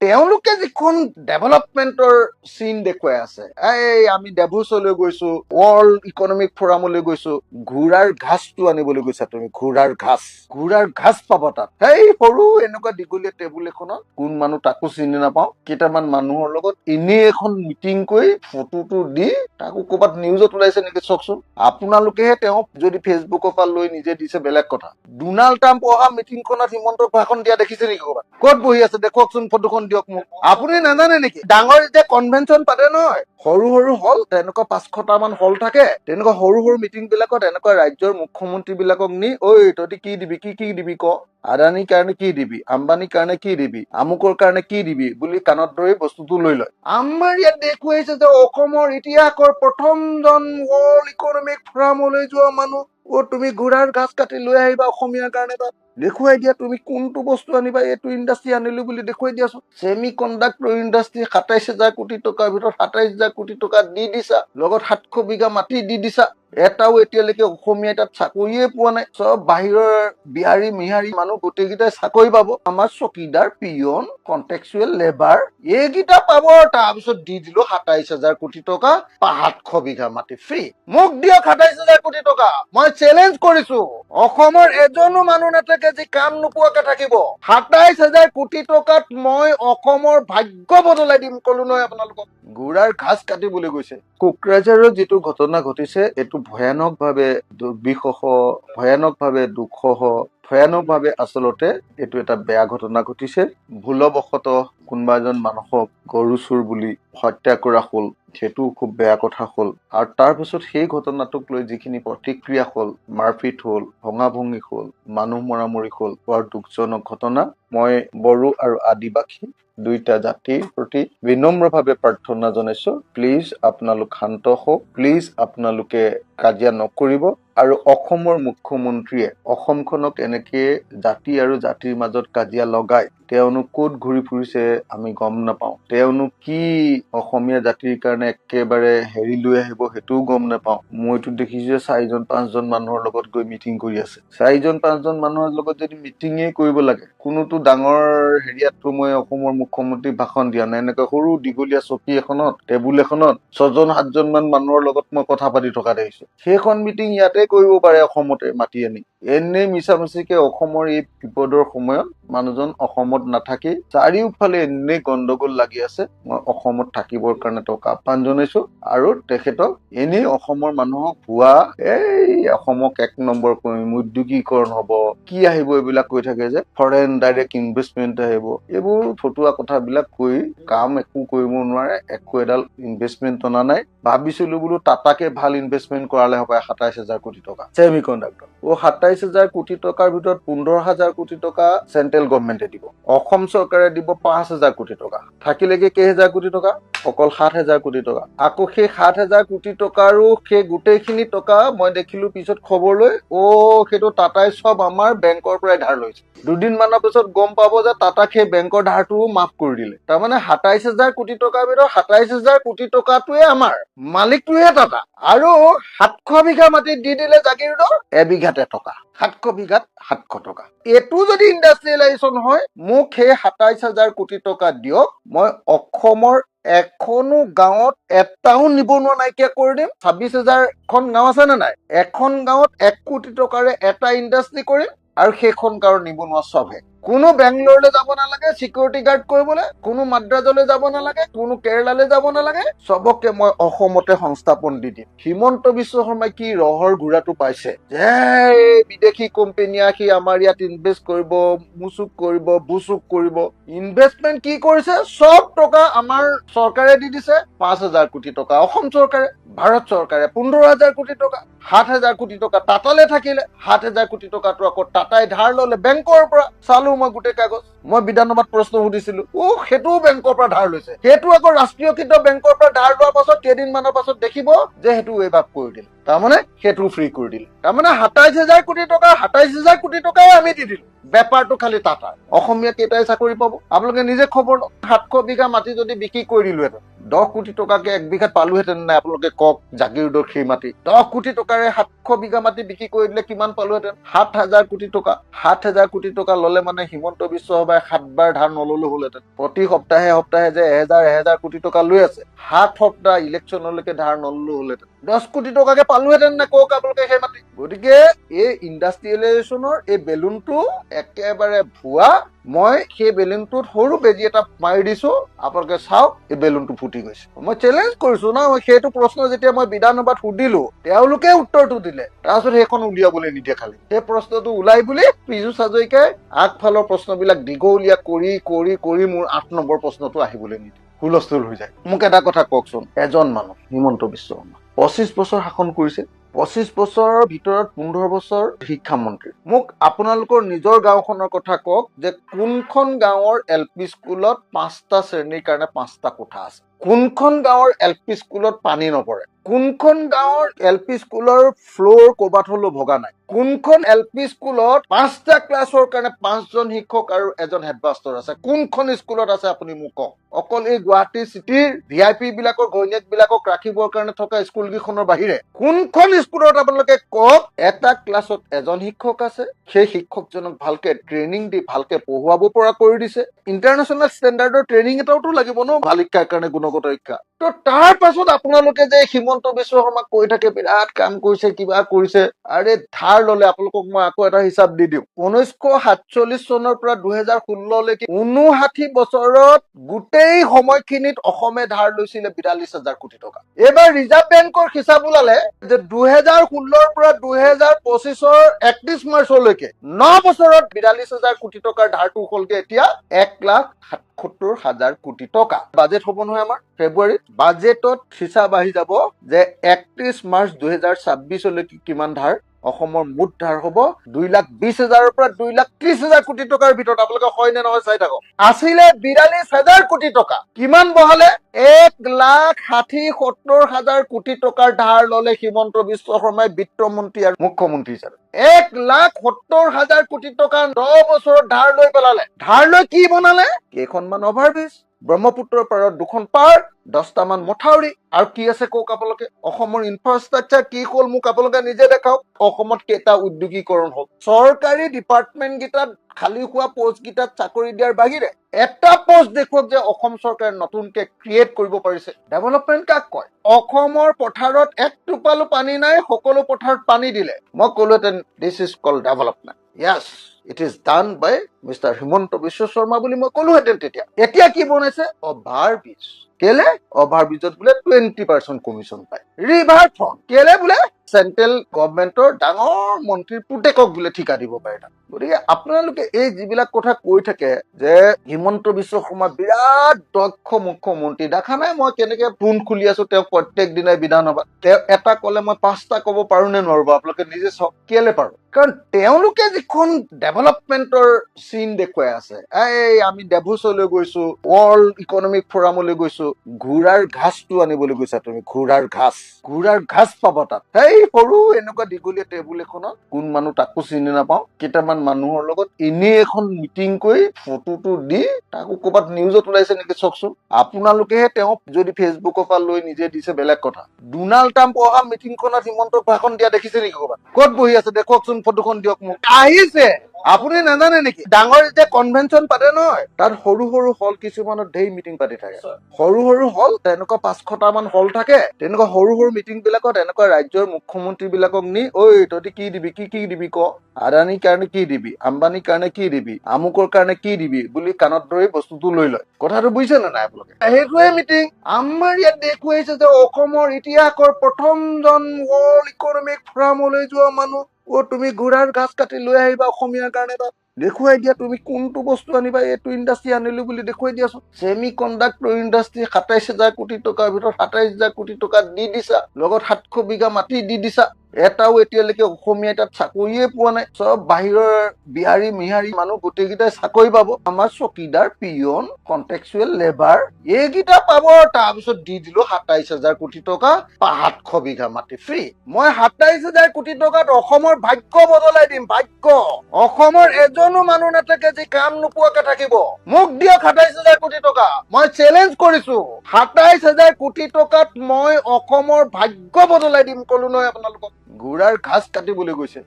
তেওঁলোকে যিখন ডেভেলপমেন্টৰ চিন দেখুৱাই আছে, এই আমি ডেভোছলৈ গৈছো, ৱৰ্ল্ড ইকনমিক ফৰামলৈ গৈছো, ঘোঁৰাৰ ঘাছটো আনিবলৈ গৈছা তুমি, ঘোঁৰাৰ ঘাছ পাব তাত। সেই সৰু এনেকুৱা দীঘলীয়া টেবুল এখনত কোন মানুহ তাকো চিনি নাপাওঁ, কেইটামান মানুহৰ লগত এনেই এখন মিটিং কৰি ফটোটো দি তাকো ক'ৰবাত নিউজত ওলাইছে নেকি চাওকচোন। আপোনালোকেহে তেওঁক যদি ফেচবুকৰ পৰা লৈ নিজে দিছে বেলেগ কথা। ডোনাল্ড ট্ৰাম্প অহা মিটিংখনত হিমন্তক ভাষণ দিয়া দেখিছে নেকি ক'ৰবাত? ক'ত বহি আছে দেখুৱাওকচোন ফটোখন দিয়ক মোক। আপুনি নাজানে নেকি ডাঙৰ যেতিয়া কনভেনচন পাতে নহয়, সৰু সৰু হল, তেনেকুৱা 500টা মান হল থাকে, তেনেকুৱা সৰু সৰু মিটিং বিলাকত এনেকুৱা ৰাজ্যৰ মুখ্যমন্ত্ৰী বিলাকক নি, ঐ তহঁতি কি দিবি, কি দিবি ক, আদানিৰ কাৰণে কি দিবি, আম্বানীৰ কাৰণে কি দিবি, আমুকৰ কাৰণে কি দিবি বুলি কাণত ধৰি বস্তুটো লৈ লয়। আমাৰ ইয়াত দেখুৱাইছে যে অসমৰ ইতিহাসৰ প্ৰথমজন ৱৰ্ল্ড ইকনমিক ফৰামলৈ যোৱা মানুহ, তুমি ঘোঁৰাৰ ঘাছ কাটি লৈ আহিবা অসমীয়াৰ কাৰণে তাত দেখুৱাই দিয়া, তুমি কোনটো বস্তু আনিবা, এইটো ইণ্ডাষ্ট্ৰি আনিলো বুলি দেখুৱাই দিয়াচোন। ছেমি কণ্ডাক্টৰ ইণ্ডাষ্ট্ৰি 27,000 কোটি টকাৰ ভিতৰত 27,000 কোটি টকা দি দিছা, লগত 700 বিঘা মাটি দি দিছা, এটাও এতিয়ালৈকে অসমীয়াই তাত চাকৰিয়ে পোৱা নাই। চব বাহিৰৰ বিহাৰী মিহাৰী মানুহ গোটেইকেইটাই চাকৰি পাব, আমাৰ চকীদাৰ, পিয়ন, কন্ট্ৰেকচুৱেল লেবাৰ এইকেইটা পাব। তাৰপিছত দি দিলো 27,000 কোটি টকা, 700 বিঘা মাটি ফ্ৰী। মোক দিয়ক 27,000 কোটি টকা, মই চেলেঞ্জ কৰিছো। অসমৰ এজনো মানুহ নাথাকে যি কাম নোপোৱাকে থাকিব। 27,000 কোটি টকাত মই অসমৰ ভাগ্য বদলাই দিম কলো নহয় আপোনালোকক। ঘোঁৰাৰ ঘাছ কাটিবলৈ গৈছে। কোকৰাঝাৰৰ যিটো ঘটনা ঘটিছে, এইটো ভয়ানকভাৱে দুৰ্বিষহ, ভয়ানকভাৱে দুঃসহ, ভয়ানকভাৱে আচলতে এইটো এটা বেয়া ঘটনা ঘটিছে। ভুলবশতঃ কোনোবা এজন মানুহক গৰু চোৰ বুলি হত্যা কৰা হ'ল, সেইটো খুব বেয়া কথা হ'ল। আৰু তাৰপিছত সেই ঘটনাটোক লৈ যিখিনি প্ৰতিক্ৰিয়া হ'ল, মাৰপিট হ'ল, ভঙা ভঙি হ'ল, মানুহ মৰামৰি হ'ল, বৰ দুখজনক ঘটনা। মই বড়ো আৰু আদিবাসী দুইটা জাতিৰ প্ৰতি বিনম্ৰভাৱে প্ৰাৰ্থনা জনাইছো, প্লিজ আপোনালোক শান্ত হওক, প্লিজ আপোনালোকে কাজিয়া নকৰিব। আৰু অসমৰ মুখ্যমন্ত্ৰীয়ে অসমখনক এনেকে জাতি আৰু জাতিৰ মাজত কাজিয়া লগাই তেওঁনো ক'ত ঘূৰি ফুৰিছে আমি গম নাপাওঁ। তেওঁনো কি অসমীয়া জাতিৰ কাৰণে একেবাৰে হেৰি লৈ আহিব সেইটোও গম নাপাওঁ। মইতো দেখিছো 4-5জন মানুহৰ লগত গৈ মিটিং কৰি আছে। 4-5জন মানুহৰ লগত যদি মিটিঙে কৰিব লাগে, কোনোতো ডাঙৰ হেৰিয়াততো মই অসমৰ মুখ্যমন্ত্ৰী ভাষণ দিয়া নাই। এনেকুৱা সৰু দীঘলীয়া চকী এখনত, টেবুল এখনত 6-7জন মান মানুহৰ লগত মই কথা পাতি থকা দেখিছো। সেইখন মিটিং ইয়াতে কৰিব পাৰে অসমতে মাতি আনি। এনেই মিছামিছিকে অসমৰ এই বিপদৰ সময়ত মানুহজন অসমত নাথাকি চাৰিওফালে এনেই গণ্ডগোল লাগি আছে। মই অসমত থাকিবৰ কাৰণে তেওঁক আহ্বান জনাইছো আৰু তেখেতক এনেই অসমৰ মানুহক ভুৱা এই অসমক 1 নম্বৰ কৰিম, উদ্যোগীকৰণ হব, কি আহিব এইবিলাক কৈ থাকে যে, ফৰেন ডাইৰেক্ট ইনভেষ্টমেণ্ট আহিব, এইবোৰ ফটুৱা কথাবিলাক কৈ কাম একো কৰিব নোৱাৰে। একো এডাল ইনভেষ্টমেণ্ট অনা নাই। ভাবিছিলো বোলো টাটাকে ভাল ইনভেষ্টমেণ্ট কৰালে হ'ব 27,000 কোটি টকা ছেমি কণ্ডাক্টৰ। 27,000 কোটি টকাৰ ভিতৰত 15,000 কোটি টকা চেন্ট্ৰেল গভৰ্ণমেণ্টে দিব, অসম চৰকাৰে দিব 5,000 কোটি টকা, থাকিলেগে কেইহাজাৰ কোটি টকা, অকল 7,000 কোটি টকা। আকৌ সেই 7,000 কোটি টকাৰো সেই গোটেইখিনি টকা মই দেখিলো পিছত খবৰ লৈ, সেইটো টাটাই চব আমাৰ বেংকৰ পৰাই ধাৰ লৈছে। দুদিনমানৰ পিছত গম পাব যে টাটাক সেই বেংকৰ ধাৰটোও মাফ কৰি দিলে। তাৰমানে 27,000 কোটি টকাৰ ভিতৰত 27,000 কোটি টকাটোৱে আমাৰ, মালিকটোহে টাটা। আৰু 700 বিঘা মাটিত দি দিলে জাগিৰোডৰ, এবিঘাতে টকা, 700 বিঘাত 700 টকা। এইটো যদি ইণ্ডাষ্ট্ৰিয়েলাইজেশ্যন হয়, মোক সেই 27,000 কোটি টকা দিয়ক, মই অসমৰ এখনো গাঁৱত এটাও নিবনুৱা নাইকিয়া কৰি দিম। 26,000খন গাঁও আছে নে নাই, এখন গাঁৱত 1 কোটি টকাৰে এটা ইণ্ডাষ্ট্ৰি কৰিম আৰু সেইখন গাঁৱৰ নিবনুৱা চবহে। কোনো বেংগলৰলৈ যাব নালাগে চিকিউৰিটি গাৰ্ড কৰিবলৈ, কোনো মাদ্ৰাজলৈ যাব নালাগে, কোনো কেৰেলালৈ যাব নালাগে, চবকে মই অসমতে সংস্থাপন দি দিম। হিমন্ত বিশ্ব শৰ্মাই কি ৰহৰ ঘোঁৰাটো পাইছে যে বিদেশী কোম্পানী আহি আমাৰ ইয়াত ইনভেষ্ট কৰিব, মুচুক কৰিব, বুচুক কৰিব। ইনভেষ্টমেণ্ট কি কৰিছে, চব টকা আমাৰ চৰকাৰে দি দিছে। 5,000 কোটি টকা অসম চৰকাৰে, ভাৰত চৰকাৰে 15,000 কোটি টকা, 7,000 কোটি টকা টাটালে থাকিলে, 7,000 কোটি টকাটো আকৌ টাটাই ধাৰ ললে বেংকৰ পৰা। চালো মই গোটেই কাগজ, মই বিধানসভাত প্ৰশ্ন সুধিছিলো, সেইটোও বেংকৰ পৰা ধাৰ লৈছে। সেইটো আকৌ ৰাষ্ট্ৰীয়কৃত বেংকৰ পৰা ধাৰ লোৱাৰ পাছত কেইদিনমানৰ পাছত দেখিব যে সেইটো ৱেভ আপ কৰি দিলে, তাৰমানে সেইটো ফ্ৰী কৰি দিলে। তাৰমানে 27,000 কোটি টকা, 27,000 কোটি টকাই আমি দি দিলো, বেপাৰটো খালি টাটাৰ। অসমীয়া কেইটাই চাকৰি পাব আপোনালোকে নিজে খবৰ লওক। 700 বিঘা মাটি যদি বিক্ৰী কৰি দিলোহেঁতেন, 10 কোটি টকাকে 1 বিঘাত পালোহেঁতেন নাই আপোনালোকে কওক। জাগিৰোডৰ সেই মাটি 10 কোটি টকা টকাৰে 700 বিঘা মাটি বিক্ৰী কৰি দিলে কিমান পালোহেঁতেন? 7,000 কোটি টকা। 7,000 কোটি টকা ললে মানে হিমন্ত বিশ্ব শৰ্মাই 7বাৰ ধাৰ নললো হলহেঁতেন। প্ৰতি সপ্তাহে সপ্তাহে যে 1,000 কোটি টকা লৈ আছে, 7 সপ্তাহ ইলেকশ্যনলৈকে ধাৰ নললো হলহেঁতেন। 10 কোটি টকাকে পালোহেঁতেন নে কওক আপোনালোকে সেই মাটি। গতিকে এই ইণ্ডাষ্ট্ৰিয়েলাইজেশ্যনৰ এই বেলুনটো একেবাৰে ভুৱা। মই সেই বেলুনটোত সৰু বেজি এটা মাৰি দিছো, আপোনালোকে চাওক এই বেলুনটো ফুটি গৈছে। মই চেলেঞ্জ কৰিছো না, সেইটো প্ৰশ্ন যেতিয়া মই বিধানসভাত সুধিলো, তেওঁলোকে উত্তৰটো দিলে। তাৰপিছত সেইখন উলিয়াবলৈ নিদিয়ে। খালি সেই প্ৰশ্নটো ওলাই বুলি পীযুষ হাজৰিকাই আগফালৰ প্ৰশ্নবিলাক দীঘলীয়া কৰি কৰি কৰি মোৰ 8 নম্বৰ প্ৰশ্নটো আহিবলৈ নিদিয়ে। হুলস্থুল হৈ যায়। মোক এটা কথা কওকচোন, এজন মানুহ হিমন্ত বিশ্ব শৰ্মা 25 বছৰ শাসন কৰিছে, 25 বছৰৰ ভিতৰত 15 বছৰ শিক্ষামন্ত্ৰী। মোক আপোনালোকৰ নিজৰ গাঁওখনৰ কথা কওক যে কোনখন গাঁৱৰ LP স্কুলত 5টা শ্ৰেণীৰ কাৰণে 5টা কোঠা আছে? কোনখন গাঁৱৰ LP স্কুলত পানী নপৰে? কোনখন গাঁৱৰ LP স্কুলৰ ফ্লোৰ ক'ৰবাত হলেও ভগা নাই? কোনখন LP স্কুলত 5টা ক্লাছৰ কাৰণে 5জন শিক্ষক আৰু এজন হেডমাষ্টাৰ আছে? কোনখন স্কুলত আছে আপুনি মোক কওক। অকল এই গুৱাহাটী চিটিৰ VIP বিলাকৰ ঘৈণীয়েক বিলাকক ৰাখিবৰ কাৰণে থকা স্কুল কেইখনৰ বাহিৰে কোনখন স্কুলত আপোনালোকে কওক এটা ক্লাছত এজন শিক্ষক আছে, সেই শিক্ষকজনক ভালকে ট্ৰেইনিং দি ভালকে পঢ়ুৱাব পৰা কৰি দিছে। ইণ্টাৰনেশ্যনেল ষ্টেণ্ডাৰ্ডৰ ট্ৰেইনিং এটাওতো লাগিব ন ভাল শিক্ষাৰ কাৰণে, গুণগত শিক্ষা। তো তাৰ পাছত আপোনালোকে যে হিমন্ত বিশ্ব শৰ্মাক কৈ থাকে বিৰাট কাম কৰিছে, কিবা কৰিছে। আৰে ধাৰ ললে, আপোনালোকক মই আকৌ এটা হিচাপ দি দিওঁ। 1947 চনৰ পৰা 2016লৈকে 59 বছৰত গোটেই সময়খিনিত অসমে ধাৰ লৈছিলে 42,000 কোটি টকা। এইবাৰ ৰিজাৰ্ভ বেংকৰ হিচাপ ওলালে যে 2016ৰ পৰা 2025ৰ 31 মাৰ্চলৈকে 9 বছৰত 42,000 কোটি টকাৰ ধাৰটো হ'লগে এতিয়া 1,77,000 কোটি টকা। বাজেট হ'ব নহয় আমাৰ ফেব্ৰুৱাৰীত। বাজেটত হিচাপ আহি যাব যে 31 মাৰ্চ 2026লৈকে কিমান ধাৰ। অসমৰ মুঠ ধাৰ হ'ব 2,20,000ৰ পৰা 2,30,000 কোটি টকাৰ ভিতৰত। আপোনালোকে হয় নে নহয় চাই থাকক। আছিলে 42,000 কোটি টকা। কিমান বহালে? 1,60,70,000 কোটি টকাৰ ধাৰ ললে হিমন্ত বিশ্ব শৰ্মাই বিত্তমন্ত্ৰী আৰু মুখ্যমন্ত্ৰী হিচাপে। 1,70,000 কোটি টকা 9 বছৰত ধাৰ লৈ পেলালে। ধাৰ লৈ কি বনালে? কেইখনমান অভাৰব্ৰিজ, ব্ৰহ্মপুত্ৰৰ পাৰত 2খন পাৰ্ক, 10টামান মথাউৰি, আৰু কি আছে কওক আপোনালোকে। অসমৰ ইনফ্ৰাষ্ট্ৰাকচাৰ কি হ'ল মোক আপোনালোকে নিজে দেখাওক। অসমত কেইটা উদ্যোগীকৰণ হ'ল? চৰকাৰী ডিপাৰ্টমেণ্ট কেইটাত খালী হোৱা পোষ্ট কেইটাত চাকৰি দিয়াৰ বাহিৰে এটা পোষ্ট দেখুৱাওক যে অসম চৰকাৰে নতুনকে ক্ৰিয়েট কৰিব পাৰিছে। ডেভেলপমেণ্ট কাক কয়? অসমৰ পথাৰত এক টোপালো পানী নাই, সকলো পথাৰত পানী দিলে। মই ক'লোহেঁতেন this is called development. Yes, it is done by mister Himanta Biswa Sarma বুলি মই ক'লোহেঁতেন তেতিয়া। এতিয়া কি বনাইছে? অভাৰব্ৰিজ। কেলে? অভাৰব্ৰিজত বোলে 20% কমিশ্যন পায়। ৰিভাৰ ফ্ৰণ্ট কেলে? বোলে চেন্ট্ৰেল গভৰ্ণমেণ্টৰ ডাঙৰ মন্ত্ৰীৰ পুতেকক বোলে ঠিকা দিব পাৰে তাত। গতিকে আপোনালোকে এই যিবিলাক কথা কৈ থাকে যে হিমন্ত বিশ্ব শৰ্মা বিৰাট দক্ষ মুখ্যমন্ত্ৰী, দেখা নাই মই কেনেকে ফোন খুলি আছো তেওঁ প্ৰত্যেক দিনাই বিধানসভাত। তেওঁ এটা কলে মই 5টা ক'ব পাৰো নে নোৱাৰো? আপোনালোকে নিজে চাওক। কেলে পাৰো? কাৰণ তেওঁলোকে যিখন ডেভেলপমেণ্টৰ চিন দেখুৱাই আছে, এই আমি ডেভোছলৈ গৈছো, ৱৰ্ল্ড ইকনমিক ফৰামলৈ গৈছো, ঘোঁৰাৰ ঘাছটো আনিবলৈ গৈছা তুমি। ঘোঁৰাৰ ঘাছ পাব তাত। সেই সৰু এনেকুৱা দীঘলীয়া টেবুল এখনত কোন মানুহ তাকো চিনি নাপাওঁ, কেইটামান মানুহৰ লগত এনেই এখন মিটিং কৰি ফটোটো দি তাকো ক'ৰবাত নিউজত ওলাইছে নেকি চাওকচোন। আপোনালোকেহে তেওঁক যদি ফেচবুকৰ পৰা লৈ নিজে দিছে বেলেগ কথা। ডোনাল্ড ট্ৰাম্প অহা মিটিংখনত হিমন্তক ভাষণ দিয়া দেখিছে নেকি ক'ৰবাত? ক'ত বহি আছে দেখুৱাওকচোন, ফটোখন দিয়ক মোক। আহিছে, আপুনি নাজানে নেকি? ডাঙৰ যেতিয়া কনভেনশ্যন পাতে নহয়, তাত সৰু সৰু হল কিছুমানত ধেৰ মিটিং পাতি থাকে। সৰু সৰু হল তেনেকুৱা 500টামান হল থাকে। তেনেকুৱা সৰু সৰু মিটিং বিলাকত এনেকুৱা ৰাজ্যৰ মুখ্যমন্ত্ৰী বিলাকক নি, ঐ তহঁতি কি দিবি, কি দিবি ক, আদানিৰ কাৰণে কি দিবি, আম্বানিৰ কাৰণে কি দিবি, আমুকৰ কাৰণে কি দিবি বুলি কাণত ধৰি বস্তুটো লৈ লয়। কথাটো বুজিছে নে নাই আপোনালোকে? সেইটোৱে মিটিং। আমাৰ ইয়াত দেখুৱাইছে যে অসমৰ ইতিহাসৰ প্ৰথমজন ৱৰ্ল্ড ইকনমিক ফৰামলৈ যোৱা মানুহ। তুমি ঘোঁৰাৰ ঘাছ কাটি লৈ আহিবা অসমীয়াৰ কাৰণে তাত। দেখুৱাই দিয়া তুমি কোনটো বস্তু আনিবা। এইটো ইণ্ডাষ্ট্ৰি আনিলো বুলি দেখুৱাই দিয়াচোন। ছেমি কণ্ডাক্টৰ ইণ্ডাষ্ট্ৰি 27,000 কোটি টকাৰ ভিতৰত 27,000 কোটি টকা দি দিছা, লগত 700 বিঘা মাটি দি দিছা। এটাও এতিয়ালৈকে অসমীয়াই তাত চাকৰিয়ে পোৱা নাই। চব বাহিৰৰ বিহাৰী মিহাৰী মানুহ গোটেইকেইটাই চাকৰি পাব। আমাৰ চকীদাৰ, পিয়ন, কন্ট্ৰেকচুৱেল লেবাৰ এইকেইটা পাব। তাৰপিছত দি দিলো 27,000 কোটি টকা, 700 বিঘা মাটি ফ্ৰী। মই 27,000 কোটি টকাত অসমৰ ভাগ্য বদলাই দিম। ভাগ্য। অসমৰ এজনো মানুহ নাথাকে যে কাম নোপোৱাকে থাকিব। মোক দিয়ক 27,000 কোটি টকা। মই চেলেঞ্জ কৰিছো, 27,000 কোটি টকাত মই অসমৰ ভাগ্য বদলাই দিম। কলো নহয় আপোনালোকক। ঘোঁৰাৰ ঘাস কাটিবলৈ গৈছে